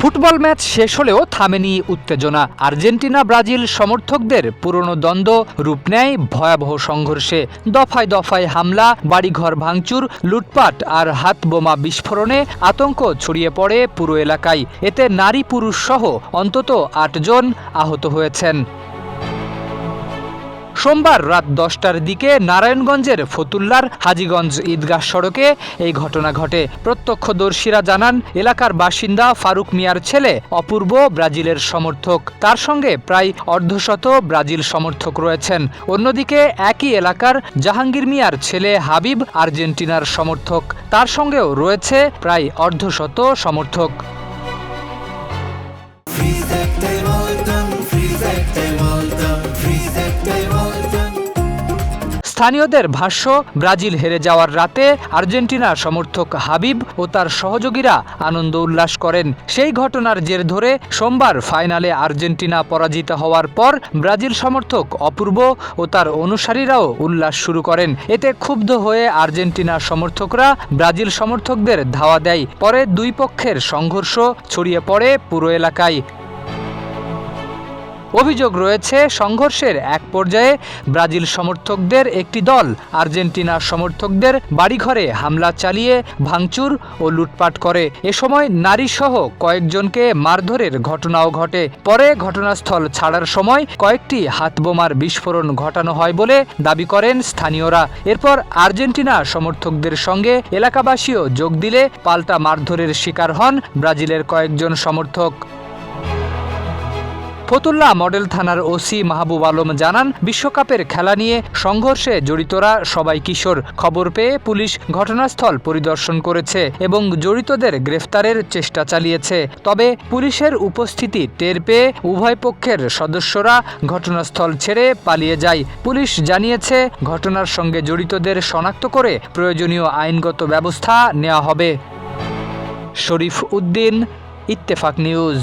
Football match শেষ হলেও থামেনি উত্তেজনা। আর্জেন্টিনা ব্রাজিল সমর্থকদের পুরনো দ্বন্দ্ব রূপ নেয় ভয়াবহ সংঘর্ষে। দফায় দফায় হামলা, বাড়িঘর ভাঙচুর, লুটপাট আর হাতবোমা বিস্ফোরণে আতঙ্ক ছড়িয়ে পড়ে পুরো এলাকায়। এতে নারী পুরুষ সহ অন্তত ৮ জন আহত হয়েছেন। সোমবার রাত ১০টার দিকে নারায়ণগঞ্জের ফতুল্লার হাজীগঞ্জ ঈদগাহ সড়কে এই ঘটনা ঘটে। প্রত্যক্ষদর্শীরা জানান, এলাকার বাসিন্দা ফারুক মিয়ার ছেলে অপূর্ব ব্রাজিলের সমর্থক। তার সঙ্গে প্রায় অর্ধশত ব্রাজিল সমর্থক রয়েছেন। অন্যদিকে একই এলাকার জাহাঙ্গীর মিয়ার ছেলে হাবিব আর্জেন্টিনার সমর্থক। তার সঙ্গেও রয়েছে প্রায় অর্ধশত সমর্থক। স্থানীয়দের ভাষ্য, ব্রাজিল হেরে যাওয়ার রাতে আর্জেন্টিনা সমর্থক হাবিব ও তার সহযোগীরা আনন্দ উল্লাস করেন। সেই ঘটনার জের ধরে সোমবার ফাইনালে আর্জেন্টিনা পরাজিত হওয়ার পর ব্রাজিল সমর্থক অপূর্ব ও তার অনুসারীরাও উল্লাস শুরু করেন। এতে ক্ষুব্ধ হয়ে আর্জেন্টিনা সমর্থকরা ব্রাজিল সমর্থকদের ধাওয়া দেয়। পরে দুই পক্ষের সংঘর্ষ ছড়িয়ে পড়ে পুরো এলাকায়। অভিযোগ রয়েছে, সংঘর্ষের এক পর্যায়ে ব্রাজিল সমর্থকদের একটি দল আর্জেন্টিনা সমর্থকদের বাড়িঘরে হামলা চালিয়ে ভাঙচুর ও লুটপাট করে। এ সময় নারীসহ কয়েকজনকে মারধরের ঘটনাও ঘটে। পরে ঘটনাস্থল ছাড়ার সময় কয়েকটি হাতবোমার বিস্ফোরণ ঘটানো হয় বলে দাবি করেন স্থানীয়রা। এরপর আর্জেন্টিনা সমর্থকদের সঙ্গে এলাকাবাসীও যোগ দিলে পাল্টা মারধরের শিকার হন ব্রাজিলের কয়েকজন সমর্থক। ফতুল্লা মডেল থানার ওসি মাহবুব আলম জানান, বিশ্বকাপের খেলা নিয়ে সংঘর্ষে জড়িতরা সবাই কিশোর। খবর পেয়ে পুলিশ ঘটনাস্থল পরিদর্শন করেছে এবং জড়িতদের গ্রেফতারের চেষ্টা চালিয়েছে। তবে পুলিশের উপস্থিতি টের পেয়ে উভয় পক্ষের সদস্যরা ঘটনাস্থল ছেড়ে পালিয়ে যায়। পুলিশ জানিয়েছে, ঘটনার সঙ্গে জড়িতদের শনাক্ত করে প্রয়োজনীয় আইনগত ব্যবস্থা নেওয়া হবে। শরীফ উদ্দিন, ইত্তেফাক নিউজ।